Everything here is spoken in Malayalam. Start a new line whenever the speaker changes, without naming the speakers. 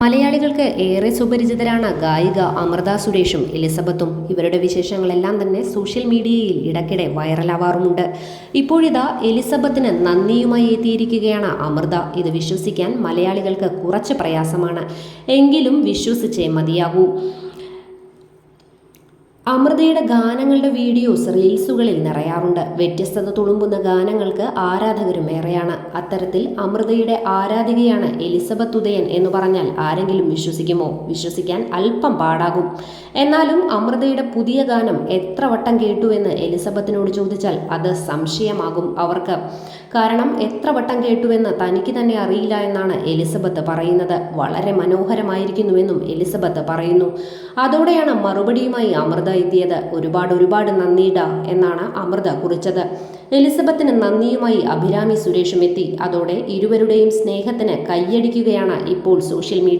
മലയാളികൾക്ക് ഏറെ സുപരിചിതരാണ് ഗായിക അമൃത സുരേഷും എലിസബത്തും. ഇവരുടെ വിശേഷങ്ങളെല്ലാം തന്നെ സോഷ്യൽ മീഡിയയിൽ ഇടയ്ക്കിടെ വൈറലാവാറുമുണ്ട്. ഇപ്പോഴിതാ എലിസബത്തിന് നന്ദിയുമായി എത്തിയിരിക്കുകയാണ് അമൃത. ഇത് വിശ്വസിക്കാൻ മലയാളികൾക്ക് കുറച്ച് പ്രയാസമാണ്, എങ്കിലും വിശ്വസിച്ചേ മതിയാകൂ. അമൃതയുടെ ഗാനങ്ങളുടെ വീഡിയോസ് റീൽസുകളിൽ നിറയാറുണ്ട്. വ്യത്യസ്തത തുളുമ്പുന്ന ഗാനങ്ങൾക്ക് ആരാധകരും ഏറെയാണ്. അത്തരത്തിൽ അമൃതയുടെ ആരാധികയാണ് എലിസബത്ത് ഉദയൻ എന്ന് പറഞ്ഞാൽ ആരെങ്കിലും വിശ്വസിക്കുമോ? വിശ്വസിക്കാൻ അല്പം പാടാകും. എന്നാലും അമൃതയുടെ പുതിയ ഗാനം എത്ര വട്ടം കേട്ടുവെന്ന് എലിസബത്തിനോട് ചോദിച്ചാൽ അത് സംശയമാകും അവർക്ക്. കാരണം എത്ര വട്ടം കേട്ടുവെന്ന് തനിക്ക് തന്നെ അറിയില്ല എന്നാണ് എലിസബത്ത് പറയുന്നത്. വളരെ മനോഹരമായിരിക്കുന്നുവെന്നും എലിസബത്ത് പറയുന്നു. അതോടെയാണ് മറുപടിയുമായി അമൃത എത്തിയത്. ഒരുപാട് നന്ദിട എന്നാണ് അമൃത കുറിച്ചത്. എലിസബത്തിന് നന്ദിയുമായി അഭിരാമി സുരേഷും എത്തി. അതോടെ ഇരുവരുടെയും സ്നേഹത്തിന് കയ്യടിക്കുകയാണ് ഇപ്പോൾ സോഷ്യൽ മീഡിയ.